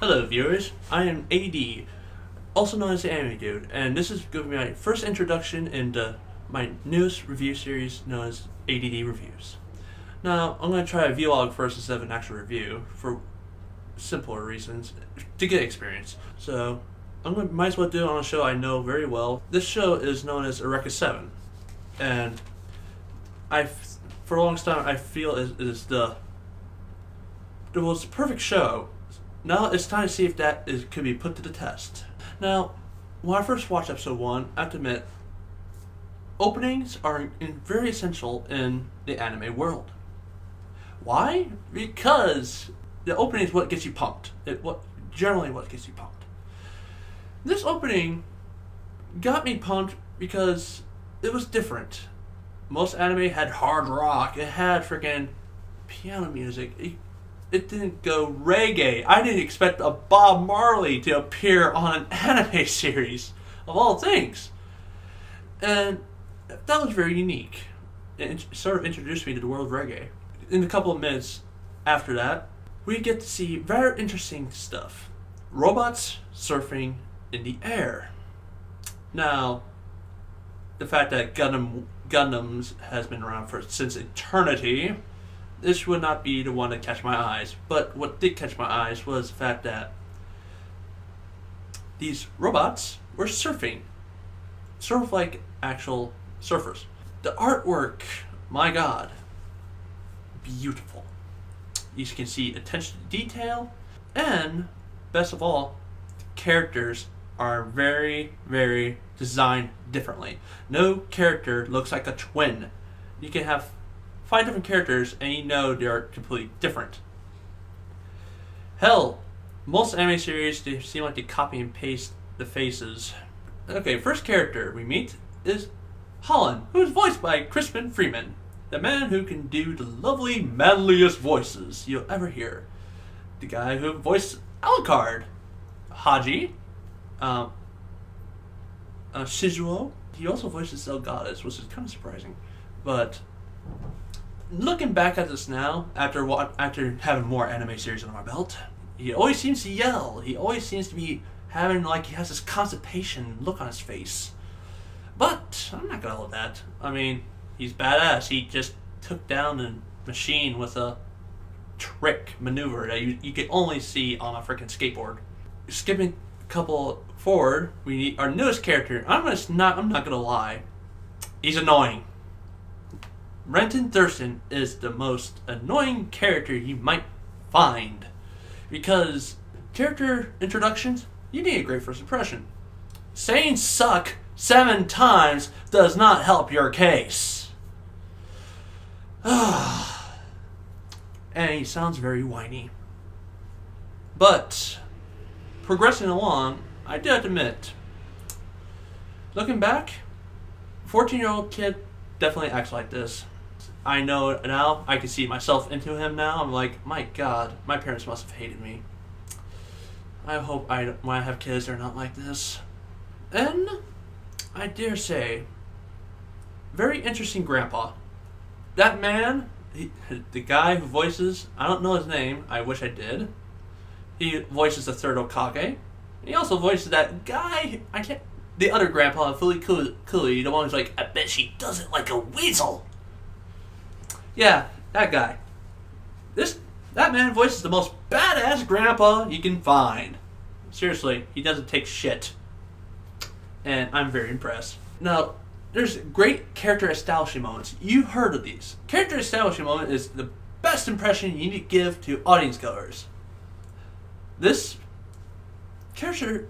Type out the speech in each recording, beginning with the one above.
Hello viewers, I am A.D., also known as the Anime Dude, and this is going to be my first introduction into my newest review series known as A.D.D. Reviews. Now, I'm going to try a vlog first instead of an actual review for simpler reasons, to get experience. So, might as well do it on a show I know very well. This show is known as Eureka 7, and for a long time I feel it was the perfect show. Now it's time to see if could be put to the test. Now, when I first watched episode 1, I have to admit, openings are very essential in the anime world. Why? Because the opening is what gets you pumped. Generally what gets you pumped. This opening got me pumped because it was different. Most anime had hard rock. It had freaking piano music. It didn't go reggae. I didn't expect a Bob Marley to appear on an anime series, of all things. And that was very unique. It sort of introduced me to the world of reggae. In a couple of minutes after that, we get to see very interesting stuff. Robots surfing in the air. Now, the fact that Gundams has been around since eternity, this would not be the one to catch my eyes. But what did catch my eyes was the fact that these robots were surfing. Sort of like actual surfers. The artwork, my god, beautiful. You can see attention to detail, and best of all, the characters are very, very designed differently. No character looks like a twin. You can have 5 different characters and you know they're completely different. Hell, most anime series, they seem like they copy and paste the faces. Okay, first character we meet is Holland, who is voiced by Crispin Freeman, the man who can do the lovely, manliest voices you'll ever hear. The guy who voiced Alucard, Haji, Shizuo. He also voices Zelgadis, which is kind of surprising. But looking back at this now, after having more anime series under my belt, he always seems to yell. He always seems to be having, like, he has this constipation look on his face. But I'm not gonna let that. I mean, he's badass. He just took down a machine with a trick maneuver that you can only see on a freaking skateboard. Skipping a couple forward, we need our newest character. I'm not gonna lie. He's annoying. Renton Thurston is the most annoying character you might find, because character introductions, you need a great first impression. Saying suck 7 times does not help your case. And he sounds very whiny. But progressing along, I do have to admit, looking back, 14-year-old kid definitely acts like this. I know it now. I can see myself into him now. I'm like, my god, my parents must have hated me. I hope when I have kids, they're not like this. And I dare say, very interesting grandpa. That man, the guy who voices, I don't know his name. I wish I did. He voices the third Okage. He also voices that guy. The other grandpa, Fully Cooley, the one who's like, I bet she does it like a weasel. Yeah, that guy. That man voices the most badass grandpa you can find. Seriously, he doesn't take shit. And I'm very impressed. Now, there's great character establishing moments. You've heard of these. Character establishing moment is the best impression you need to give to audience goers. This character,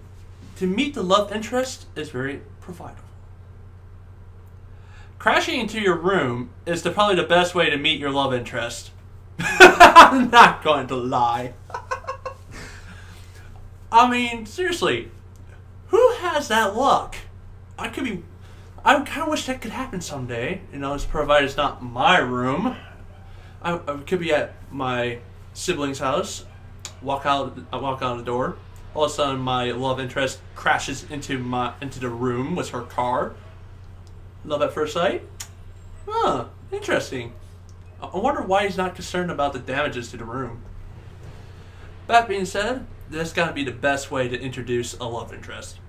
to meet the love interest, is very providable. Crashing into your room is probably the best way to meet your love interest. I'm not going to lie. I mean, seriously, who has that luck? I kind of wish that could happen someday. You know, it's provided it's not my room. I could be at my sibling's house. Walk out the door. All of a sudden, my love interest crashes into the room with her car. Love at first sight? Huh, interesting. I wonder why he's not concerned about the damages to the room. That being said, that's got to be the best way to introduce a love interest.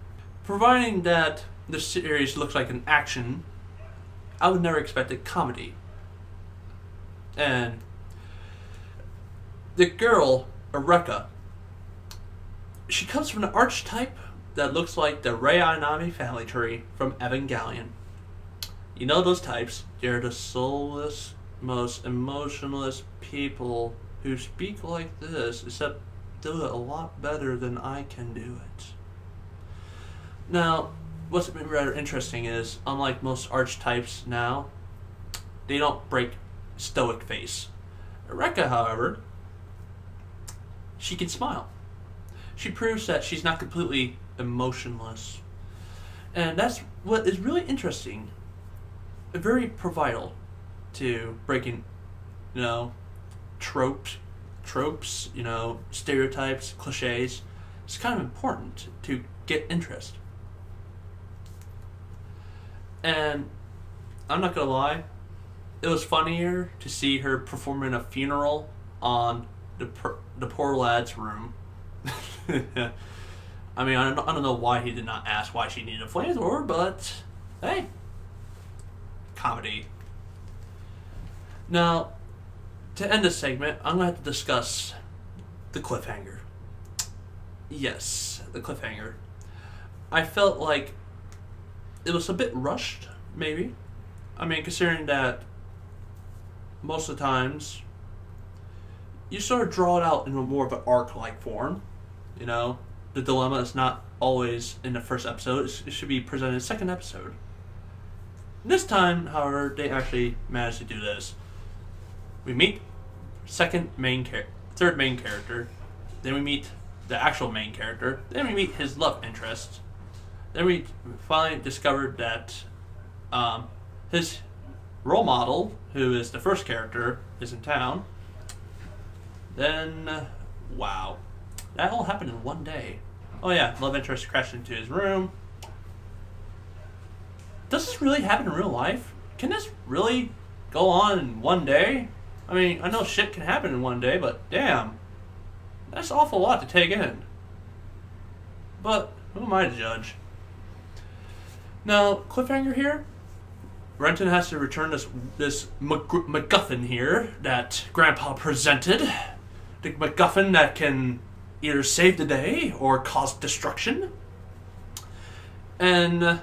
Providing that the series looks like an action, I would never expect a comedy. And the girl, Eureka, she comes from an archetype that looks like the Rei Ayanami family tree from Evangelion. You know those types? They're the soulless, most emotionless people who speak like this, except do it a lot better than I can do it. Now, what's been rather interesting is, unlike most archetypes now, they don't break stoic face. Eureka, however, she can smile. She proves that she's not completely emotionless. And that's what is really interesting. Very vital to breaking, tropes, stereotypes, cliches. It's kind of important to get interest. And I'm not gonna lie, it was funnier to see her performing a funeral on the poor lad's room. I mean, I don't know why he did not ask why she needed a flamethrower, but hey, comedy. Now, to end this segment, I'm going to have to discuss the cliffhanger. Yes, the cliffhanger. I felt like it was a bit rushed, maybe. I mean, considering that most of the times you sort of draw it out in a more of an arc-like form. The dilemma is not always in the first episode. It should be presented in the second episode. This time, however, they actually managed to do this. We meet third main character. Then we meet the actual main character. Then we meet his love interest. Then we finally discovered that his role model, who is the first character, is in town. Then, wow. That all happened in one day. Oh yeah, love interest crashed into his room. Does this really happen in real life? Can this really go on in one day? I mean, I know shit can happen in one day, but damn. That's an awful lot to take in. But who am I to judge? Now, cliffhanger here. Renton has to return this MacGuffin here that Grandpa presented. The MacGuffin that can either save the day or cause destruction. And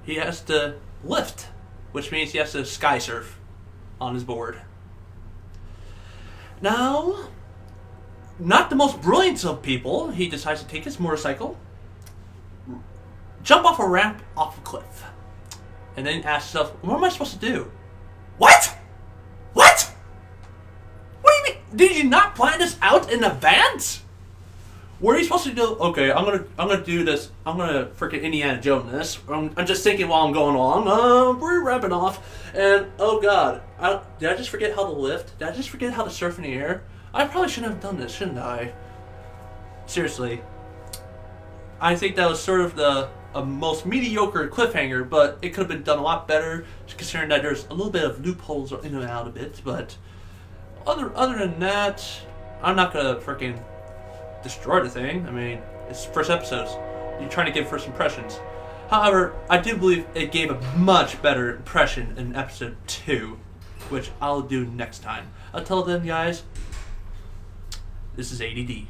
he has to lift, which means he has to sky surf on his board. Now, not the most brilliant of people, he decides to take his motorcycle, jump off a ramp off a cliff, and then ask himself, what am I supposed to do? What? What? What do you mean? Did you not plan this out in advance? What are you supposed to do? Okay, I'm gonna do this. I'm gonna freaking Indiana Jones this. I'm just thinking while I'm going along. We're wrapping off, and oh god, did I just forget how to lift? Did I just forget how to surf in the air? I probably shouldn't have done this, shouldn't I? Seriously, I think that was sort of the most mediocre cliffhanger, but it could have been done a lot better, considering that there's a little bit of loopholes in and out of it. But other than that, I'm not gonna freaking destroy the thing. I mean, it's first episodes. You're trying to give first impressions. However, I do believe it gave a much better impression in episode 2, which I'll do next time. Until then, guys, this is A.D.D.